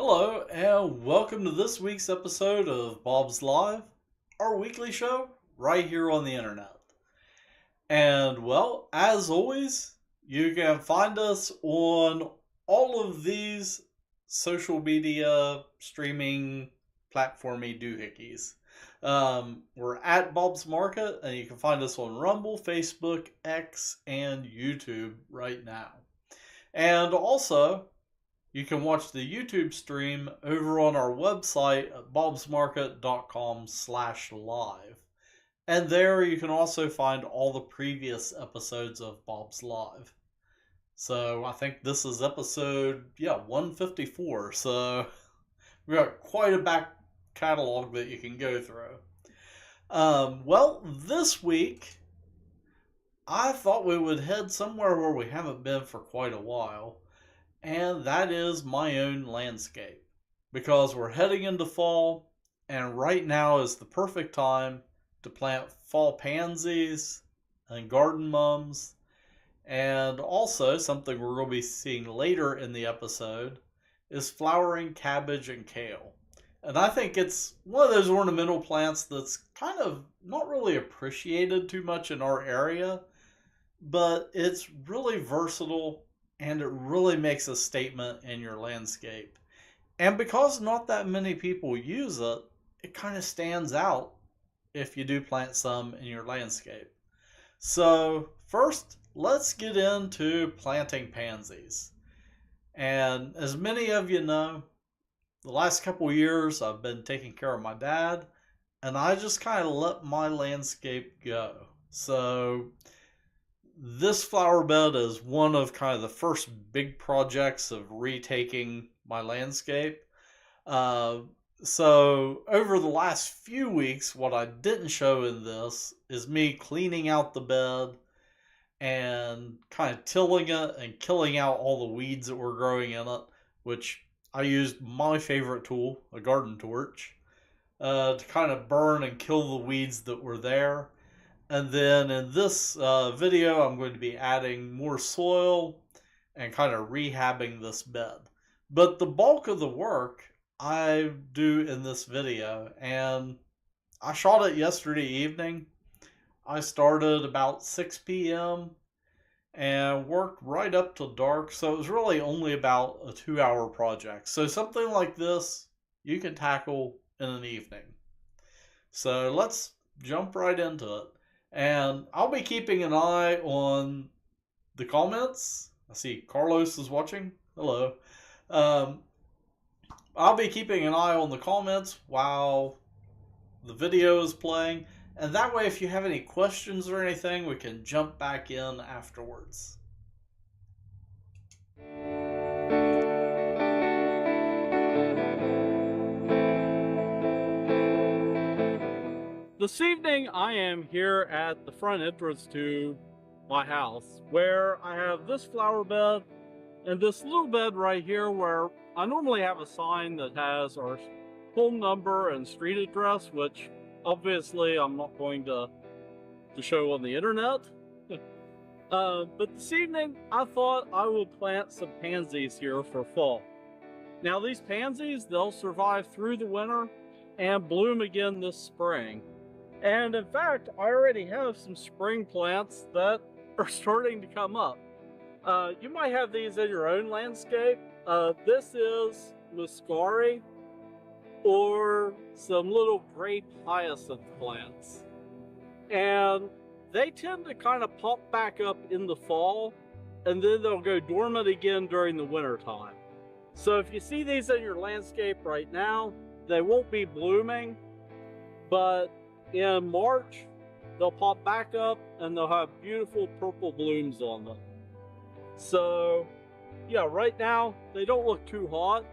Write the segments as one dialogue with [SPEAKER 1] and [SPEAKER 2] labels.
[SPEAKER 1] Hello, and welcome to this week's episode of Bob's Live, our weekly show right here on the internet. And well, as always, you can find us on all of these social media streaming platformy doohickeys. We're at Bob's Market, and you can find us on Rumble, Facebook, X, and YouTube right now. And also, you can watch the YouTube stream over on our website at bobsmarket.com/live. And there you can also find all the previous episodes of Bob's Live. So I think this is episode, 154. So we got quite a back catalog that you can go through. Well, this week, I thought we would head somewhere where we haven't been for quite a while. And that is my own landscape. Because we're heading into fall, and right now is the perfect time to plant fall pansies and garden mums, and also something we're going to be seeing later in the episode is flowering cabbage and kale. And I think it's one of those ornamental plants that's kind of not really appreciated too much in our area, but it's really versatile and it really makes a statement in your landscape. And because not that many people use it, it kind of stands out if you do plant some in your landscape. So first, let's get into planting pansies. And as many of you know, the last couple years I've been taking care of my dad, and I just kind of let my landscape go. So this flower bed is one of kind of the first big projects of retaking my landscape. So over the last few weeks, what I didn't show in this is me cleaning out the bed and kind of tilling it and killing out all the weeds that were growing in it, which I used my favorite tool, a garden torch, to kind of burn and kill the weeds that were there. And then in this video, I'm going to be adding more soil and kind of rehabbing this bed. But the bulk of the work I do in this video, and I shot it yesterday evening. I started about 6 p.m. and worked right up till dark, so it was really only about a 2-hour project. So something like this, you can tackle in an evening. So let's jump right into it. And I'll be keeping an eye on the comments. I see Carlos is watching. Hello. I'll be keeping an eye on the comments while the video is playing. And that way, if you have any questions or anything, we can jump back in afterwards. This evening I am here at the front entrance to my house, where I have this flower bed and this little bed right here where I normally have a sign that has our home number and street address, which obviously I'm not going to show on the internet. But this evening I thought I would plant some pansies here for fall. Now these pansies, they'll survive through the winter and bloom again this spring. And in fact, I already have some spring plants that are starting to come up. You might have these in your own landscape. This is muscari, or some little grape hyacinth plants. And they tend to kind of pop back up in the fall, and then they'll go dormant again during the winter time. So if you see these in your landscape right now, they won't be blooming, but in March, they'll pop back up and they'll have beautiful purple blooms on them. So, yeah, right now, they don't look too hot.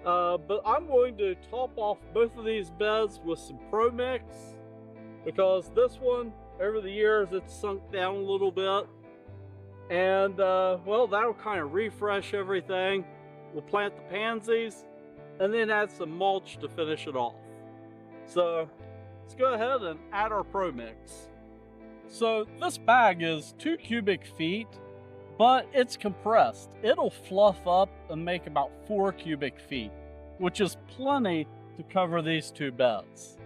[SPEAKER 1] But I'm going to top off both of these beds with some Pro Mix, because this one, over the years, it's sunk down a little bit. And, well, that'll kind of refresh everything. We'll plant the pansies and then add some mulch to finish it off. So let's go ahead and add our Pro Mix. So this bag is 2 cubic feet, but it's compressed. It'll fluff up and make about 4 cubic feet. which is plenty to cover these 2 beds.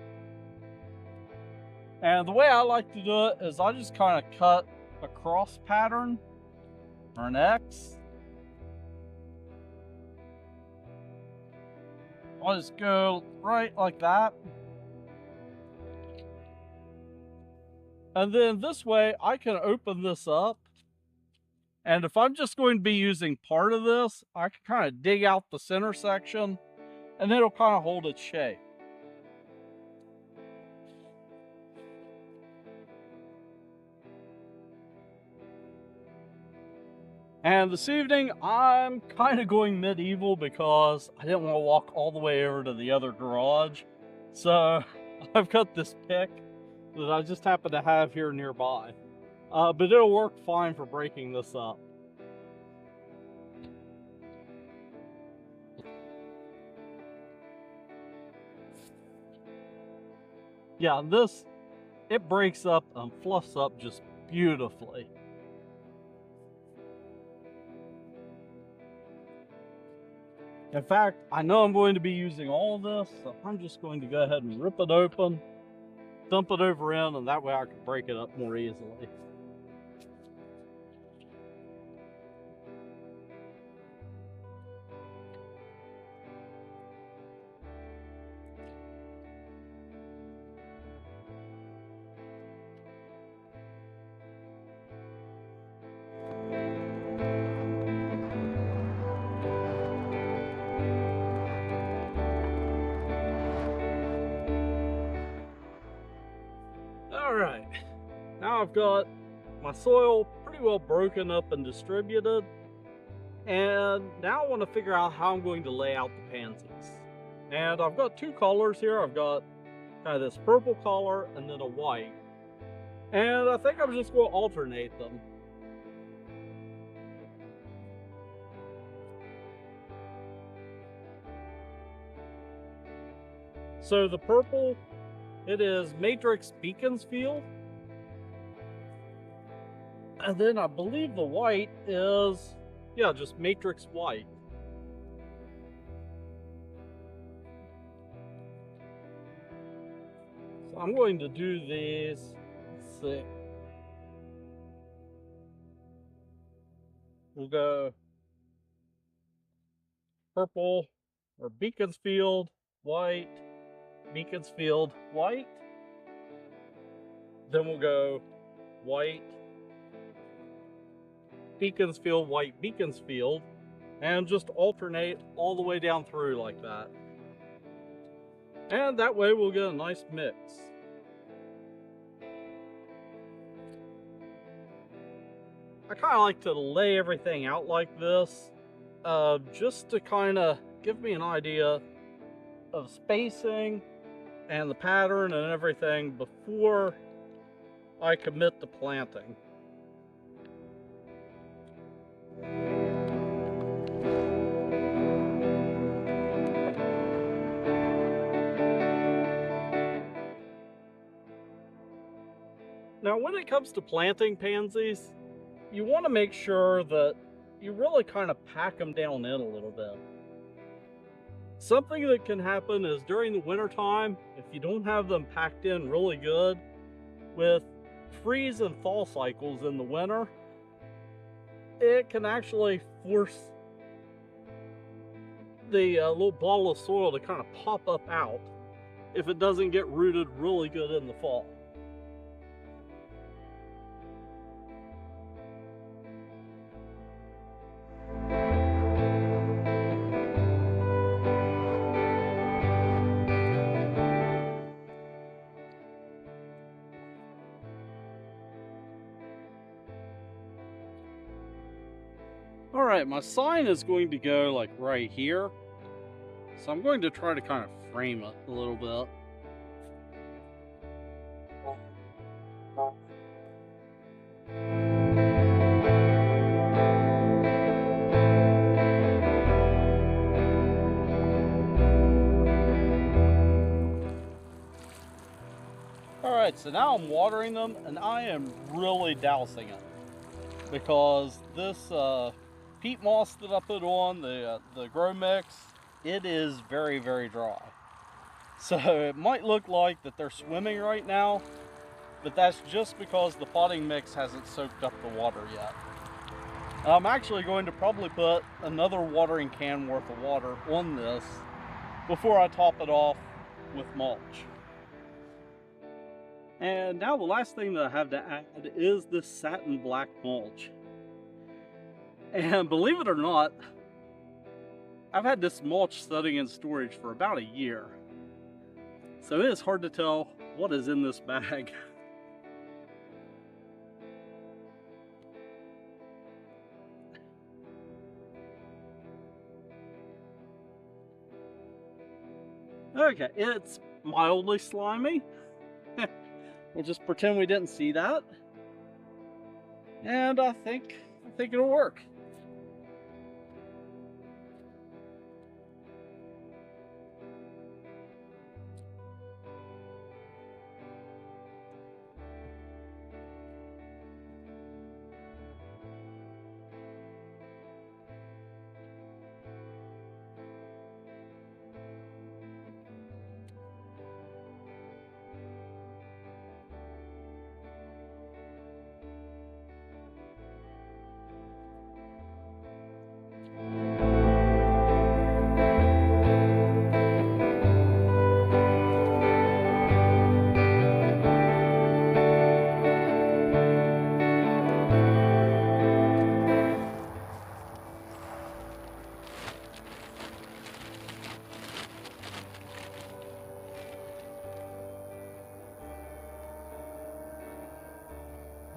[SPEAKER 1] And the way I like to do it is I just kind of cut a cross pattern or an X. I'll just go right like that. And then this way I can open this up. And if I'm just going to be using part of this, I can kind of dig out the center section and it'll kind of hold its shape. And this evening, I'm kind of going medieval because I didn't want to walk all the way over to the other garage. So I've got this pick that I just happen to have here nearby. But it'll work fine for breaking this up. Yeah, it breaks up and fluffs up just beautifully. In fact, I know I'm going to be using all this, so I'm just going to go ahead and rip it open, dump it over in, and that way I can break it up more easily. Alright, now I've got my soil pretty well broken up and distributed, and now I want to figure out how I'm going to lay out the pansies. And I've got 2 colors here. I've got kind of this purple color and then a white, and I think I'm just going to alternate them. So the purple, it is Matrix Beaconsfield. And then I believe the white is, yeah, just Matrix White. So I'm going to do these, let's see. We'll go purple or Beaconsfield, white, Beaconsfield, white. Then we'll go white, Beaconsfield, white, Beaconsfield, and just alternate all the way down through like that. And that way we'll get a nice mix. I kind of like to lay everything out like this, just to kind of give me an idea of spacing and the pattern and everything before I commit to planting. Now, when it comes to planting pansies, you want to make sure that you really kind of pack them down in a little bit. Something that can happen is during the winter time, if you don't have them packed in really good, with freeze and thaw cycles in the winter, it can actually force the little ball of soil to kind of pop up out if it doesn't get rooted really good in the fall. Alright, my sign is going to go like right here. So I'm going to try to kind of frame it a little bit. Alright, so now I'm watering them, and I am really dousing it. Because this peat moss that I put on, the grow mix, it is very, very dry. So it might look like that they're swimming right now, but that's just because the potting mix hasn't soaked up the water yet. I'm actually going to probably put another watering can worth of water on this before I top it off with mulch. And now the last thing that I have to add is this satin black mulch. And believe it or not, I've had this mulch sitting in storage for about a year. So it is hard to tell what is in this bag. Okay, it's mildly slimy. We'll just pretend we didn't see that. And I think it'll work.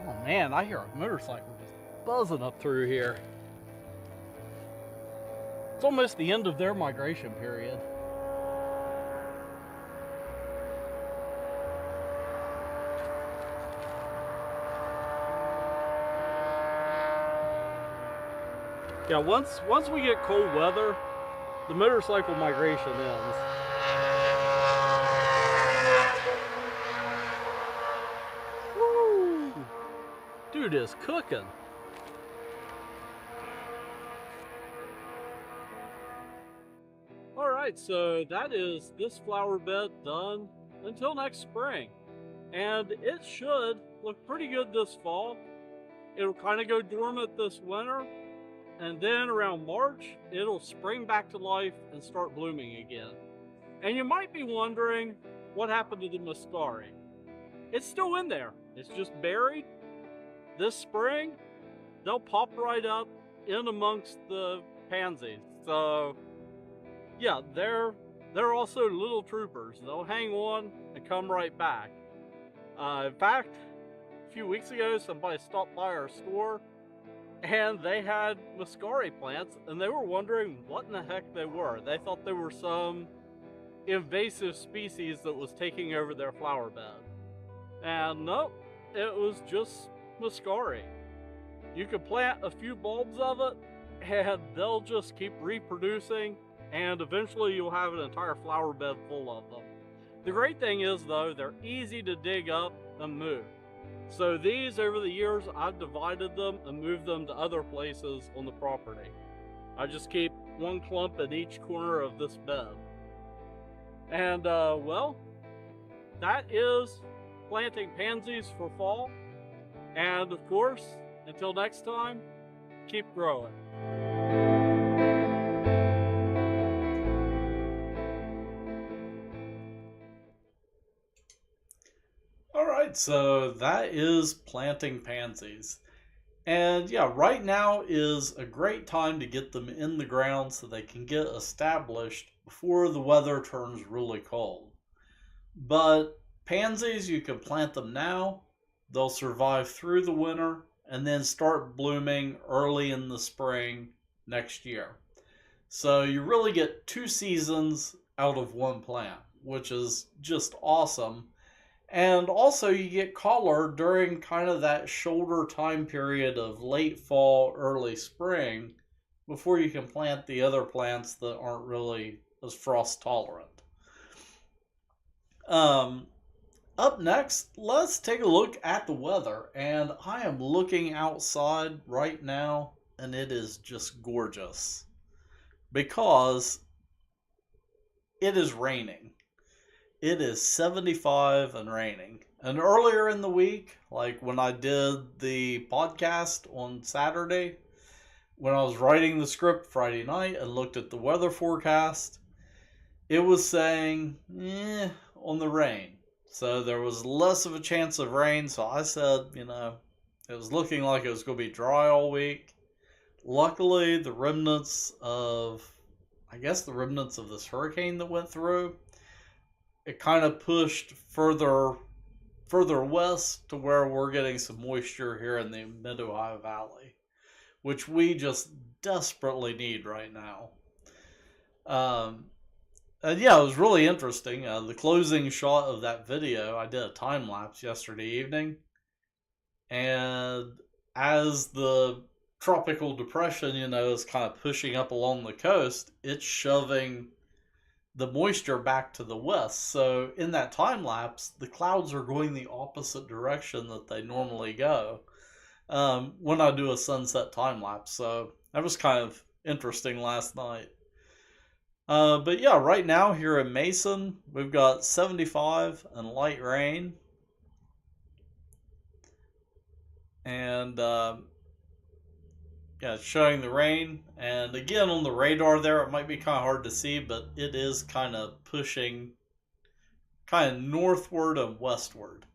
[SPEAKER 1] Oh man, I hear a motorcycle just buzzing up through here. It's almost the end of their migration period. Yeah, once we get cold weather, the motorcycle migration ends. Woo! Dude is cooking. Alright, so that is this flower bed done until next spring. And it should look pretty good this fall. It'll kind of go dormant this winter. And then around March, it'll spring back to life and start blooming again. And you might be wondering what happened to the muscari. It's still in there. It's just buried. This spring, they'll pop right up in amongst the pansies. So, yeah, they're also little troopers. They'll hang on and come right back. In fact, a few weeks ago, somebody stopped by our store and they had muscari plants, and they were wondering what in the heck they were. They thought they were some invasive species that was taking over their flower bed. And nope, it was just muscari. You could plant a few bulbs of it, and they'll just keep reproducing, and eventually you'll have an entire flower bed full of them. The great thing is, though, they're easy to dig up and move. So these, over the years, I've divided them and moved them to other places on the property. I just keep one clump in each corner of this bed. And, well, that is planting pansies for fall. And, of course, until next time, keep growing. Alright, so that is planting pansies. And yeah, right now is a great time to get them in the ground so they can get established before the weather turns really cold. But pansies, you can plant them now. They'll survive through the winter and then start blooming early in the spring next year. So you really get 2 seasons out of one plant, which is just awesome. And also you get color during kind of that shoulder time period of late fall, early spring, before you can plant the other plants that aren't really as frost tolerant. Up next, let's take a look at the weather. And I am looking outside right now, and it is just gorgeous. Because
[SPEAKER 2] it is raining. It is 75 and raining. And earlier in the week, like when I did the podcast on Saturday, when I was writing the script Friday night and looked at the weather forecast, it was saying, on the rain. So there was less of a chance of rain. So I said, it was looking like it was going to be dry all week. Luckily, I guess the remnants of this hurricane that went through, it kind of pushed further west to where we're getting some moisture here in the Mid Ohio Valley, which we just desperately need right now. Um, and yeah, it was really interesting. The closing shot of that video, I did a time lapse yesterday evening, and as the tropical depression, is kind of pushing up along the coast, it's shoving the moisture back to the west. So in that time lapse, the clouds are going the opposite direction that they normally go when I do a sunset time lapse. So that was kind of interesting last night. But yeah, right now here in Mason, we've got 75 and light rain. And yeah, it's showing the rain. And again, on the radar there, it might be kind of hard to see, but it is kind of pushing kind of northward and westward.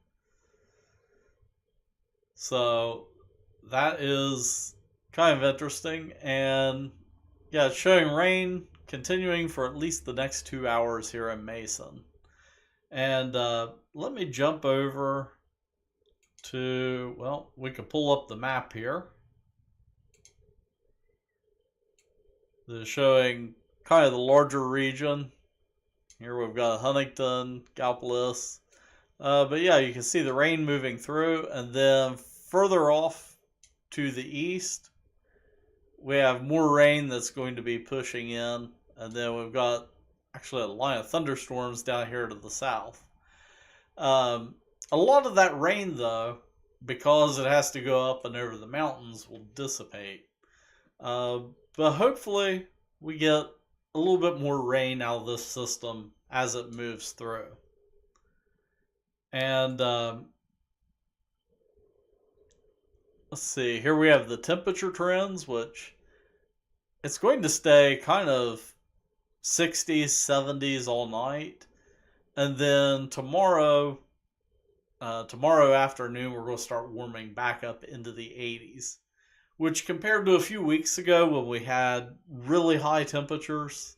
[SPEAKER 2] So that is kind of interesting. And yeah, it's showing rain continuing for at least the next 2 hours here in Mason. And let me jump over to, well, we could pull up the map here. This is showing kind of the larger region. Here we've got Huntington, Gallipolis. But yeah, you can see the rain moving through, and then further off to the east, we have more rain that's going to be pushing in, and then we've got actually a line of thunderstorms down here to the south. A lot of that rain, though, because it has to go up and over the mountains, will dissipate. But hopefully we get a little bit more rain out of this system as it moves through. And let's see, here we have the temperature trends, which it's going to stay kind of 60s, 70s all night. And then tomorrow afternoon, we're going to start warming back up into the 80s. Which compared to a few weeks ago when we had really high temperatures,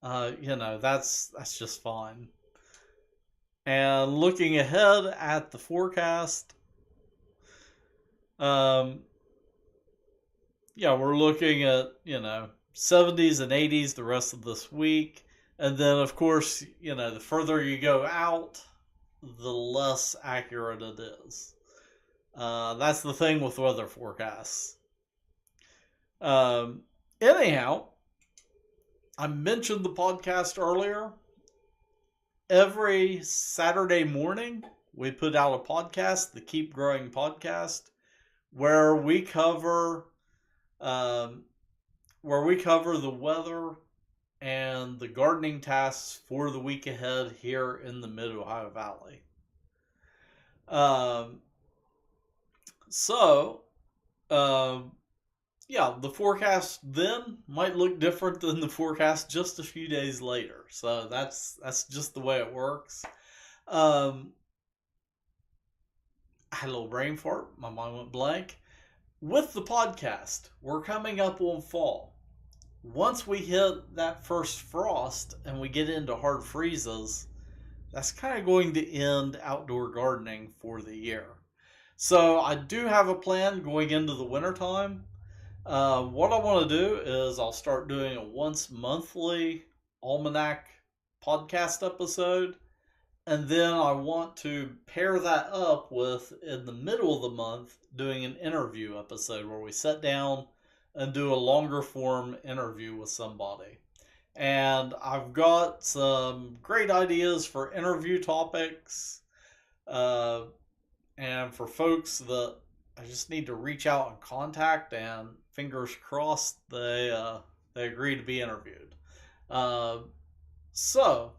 [SPEAKER 2] that's just fine. And looking ahead at the forecast, yeah, we're looking at 70s and 80s the rest of this week, and then of course the further you go out, the less accurate it is. That's the thing with weather forecasts. Anyhow, I mentioned the podcast earlier. Every Saturday morning, we put out a podcast, the Keep Growing Podcast, where we cover the weather and the gardening tasks for the week ahead here in the Mid Ohio Valley. Yeah, the forecast then might look different than the forecast just a few days later. So that's just the way it works. I had a little brain fart. My mind went blank. With the podcast, we're coming up on fall. Once we hit that first frost and we get into hard freezes, that's kind of going to end outdoor gardening for the year. So I do have a plan going into the wintertime. What I want to do is I'll start doing a once monthly almanac podcast episode, and then I want to pair that up with, in the middle of the month, doing an interview episode where we sit down and do a longer form interview with somebody. And I've got some great ideas for interview topics, and for folks that I just need to reach out and contact, and fingers crossed they agree to be interviewed. So,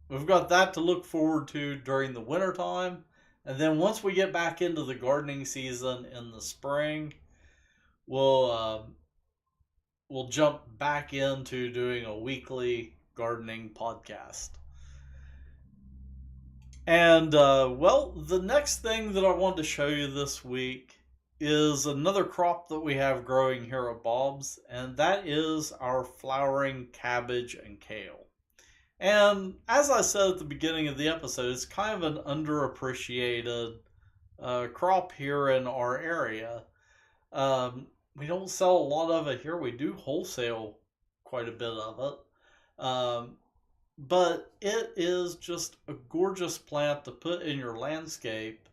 [SPEAKER 2] we've got that to look forward to during the wintertime. And then once we get back into the gardening season in the spring, we'll we'll jump back into doing a weekly gardening podcast. And well, the next thing that I want to show you this week is another crop that we have growing here at Bob's, and that is our flowering cabbage and kale. And as I said at the beginning of the episode, it's kind of an underappreciated crop here in our area. We don't sell a lot of it here. We do wholesale quite a bit of it. But it is just a gorgeous plant to put in your landscape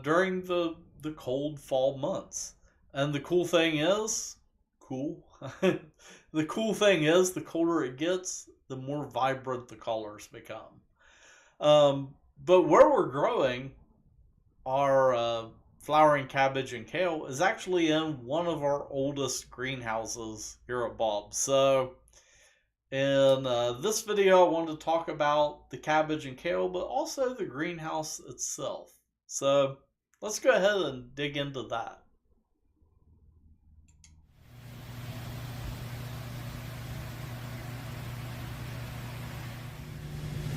[SPEAKER 2] during the cold fall months. And the cool thing is, the cool thing is, the colder it gets, the more vibrant the colors become. But where we're growing our flowering cabbage and kale is actually in one of our oldest greenhouses here at Bob's. So in this video, I wanted to talk about the cabbage and kale, but also the greenhouse itself. So let's go ahead and dig into that.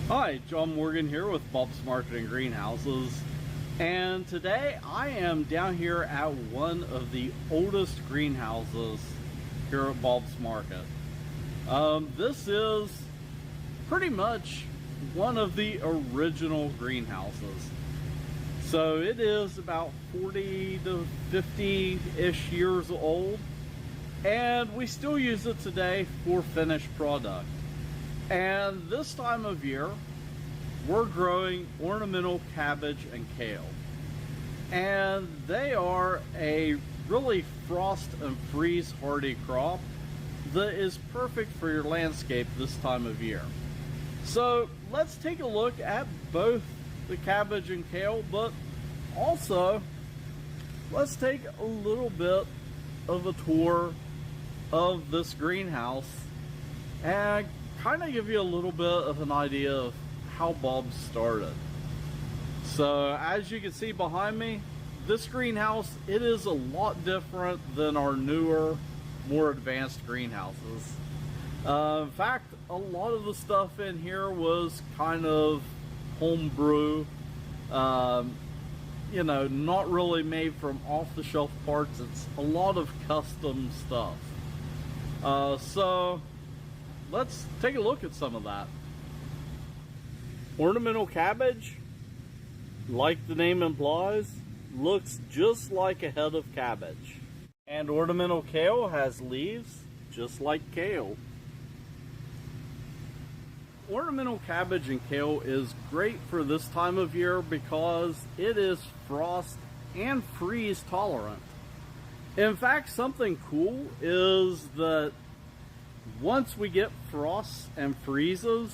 [SPEAKER 1] Hi, John Morgan here with Bob's Marketing Greenhouses, and today I am down here at one of the oldest greenhouses here at Bob's Market. This is pretty much one of the original greenhouses. So it is about 40 to 50-ish years old, and we still use it today for finished product. And this time of year, we're growing ornamental cabbage and kale. And they are a really frost and freeze hardy crop that is perfect for your landscape this time of year. So let's take a look at both the cabbage and kale, but also let's take a little bit of a tour of this greenhouse and kind of give you a little bit of an idea of how Bob started. So as you can see behind me, this greenhouse, it is a lot different than our newer, more advanced greenhouses. In fact, a lot of the stuff in here was kind of homebrew, you know, not really made from off-the-shelf parts. It's a lot of custom stuff. So let's take a look at some of that. Ornamental cabbage, like the name implies, looks just like a head of cabbage. And ornamental kale has leaves just like kale. Ornamental cabbage and kale is great for this time of year because it is frost and freeze tolerant. In fact, something cool is that once we get frosts and freezes,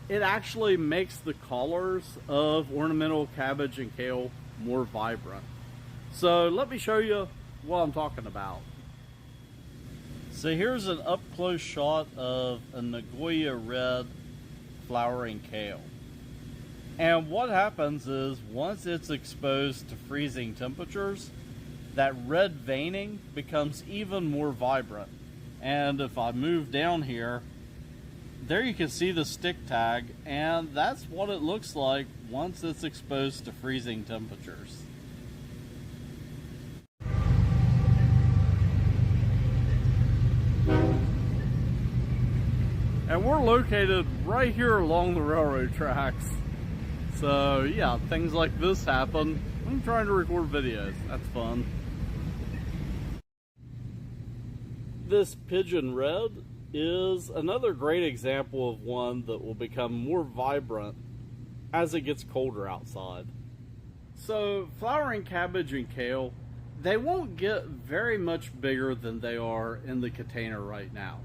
[SPEAKER 1] it actually makes the colors of ornamental cabbage and kale more vibrant. So let me show you what I'm talking about. So here's an up-close shot of a Nagoya red flowering kale. And what happens is once it's exposed to freezing temperatures, that red veining becomes even more vibrant. And if I move down here, there you can see the stick tag, and that's what it looks like once it's exposed to freezing temperatures. And we're located right here along the railroad tracks. So yeah, things like this happen. I'm trying to record videos. That's fun. This pigeon red is another great example of one that will become more vibrant as it gets colder outside. So flowering cabbage and kale, they won't get very much bigger than they are in the container right now.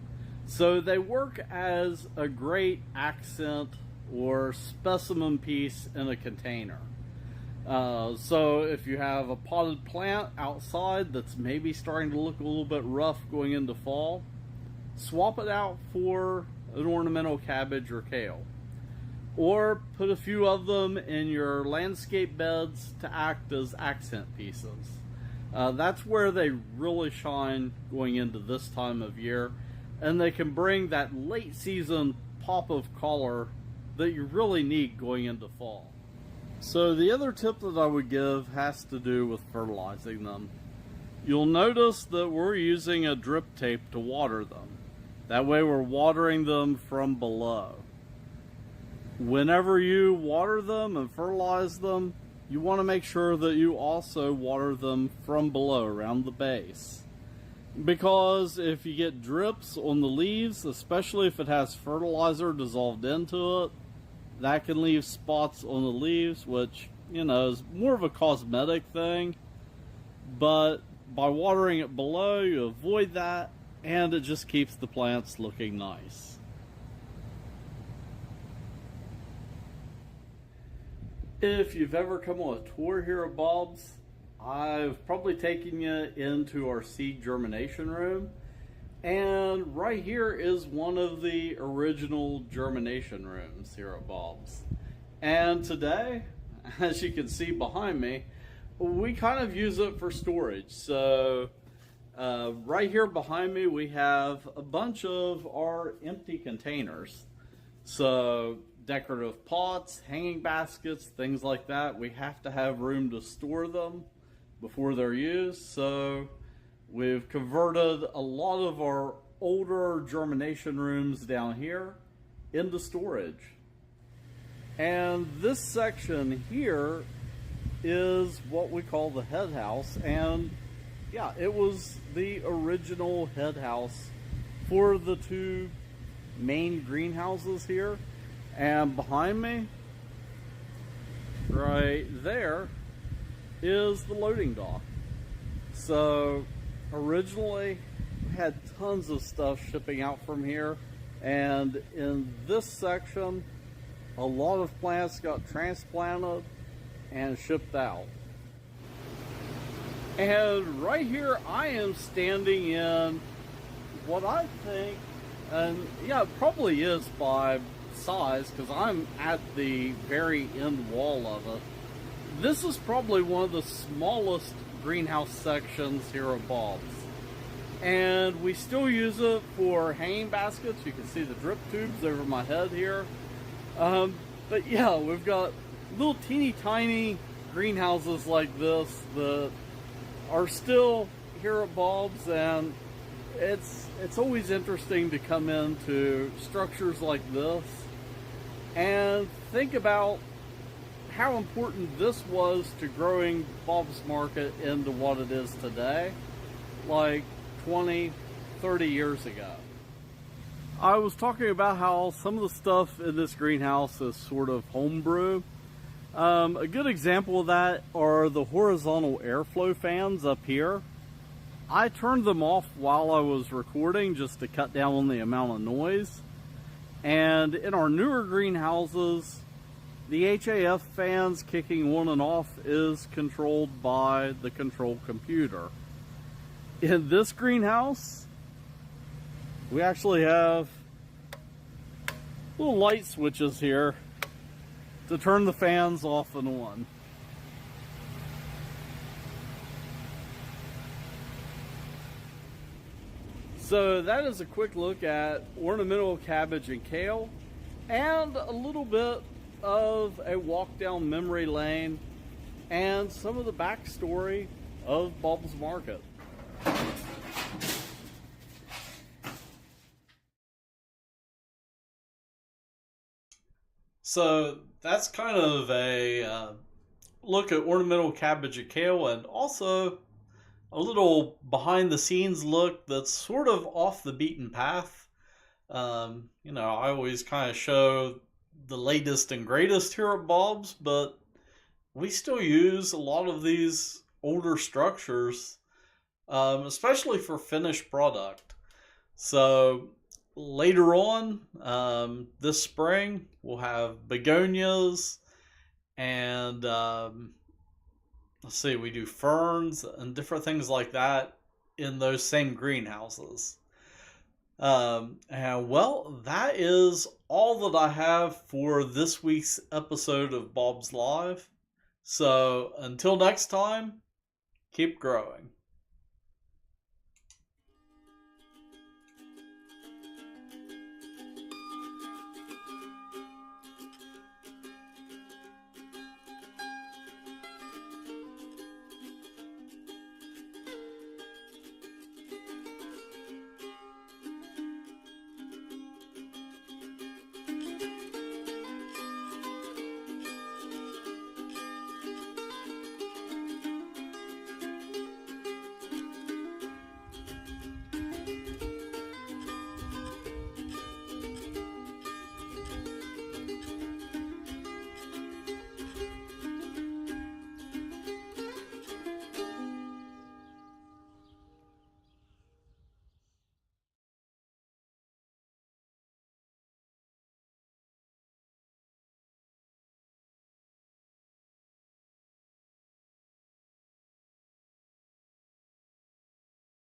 [SPEAKER 1] So they work as a great accent or specimen piece in a container. So if you have a potted plant outside that's maybe starting to look a little bit rough going into fall, swap it out for an ornamental cabbage or kale. Or put a few of them in your landscape beds to act as accent pieces. That's where they really shine going into this time of year, and they can bring that late season pop of color that you really need going into fall. So the other tip that I would give has to do with fertilizing them. You'll notice that we're using a drip tape to water them. That way we're watering them from below. Whenever you water them and fertilize them, you want to make sure that you also water them from below, around the base. Because if you get drips on the leaves, especially if it has fertilizer dissolved into it, that can leave spots on the leaves, which, is more of a cosmetic thing. But by watering it below, you avoid that, and it just keeps the plants looking nice. If you've ever come on a tour here at Bob's, I've probably taken you into our seed germination room, and right here is one of the original germination rooms here at Bob's. And today, as you can see behind me, we kind of use it for storage. So right here behind me we have a bunch of our empty containers. So decorative pots, hanging baskets, things like that. We have to have room to store them before they're used. So we've converted a lot of our older germination rooms down here into storage. And this section here is what we call the head house. And yeah, it was the original head house for the two main greenhouses here. And behind me, right there, is the loading dock. So originally we had tons of stuff shipping out from here, and in this section a lot of plants got transplanted and shipped out. And right here I am standing in what I think, and yeah, it probably is by size because I'm at the very end wall of it. This is probably one of the smallest greenhouse sections here at Bob's, and we still use it for hanging baskets. You can see the drip tubes over my head here. But yeah, we've got little teeny tiny greenhouses like this that are still here at Bob's, and it's always interesting to come into structures like this and think about how important this was to growing Bob's Market into what it is today, like 20, 30 years ago. I was talking about how some of the stuff in this greenhouse is sort of homebrew. A good example of that are the horizontal airflow fans up here. I turned them off while I was recording just to cut down on the amount of noise. And in our newer greenhouses, the HAF fans kicking on and off is controlled by the control computer. In this greenhouse, we actually have little light switches here to turn the fans off and on. So that is a quick look at ornamental cabbage and kale, and a little bit of a walk down memory lane and some of the backstory of Bob's Market.
[SPEAKER 2] So that's kind of a look at ornamental cabbage and kale, and also a little behind the scenes look that's sort of off the beaten path. I always kind of show the latest and greatest here at Bob's, but we still use a lot of these older structures, especially for finished product. So later on, this spring, we'll have begonias and let's see, we do ferns and different things like that in those same greenhouses. And well, that is all that I have for this week's episode of Bob's Live. So until next time, keep growing.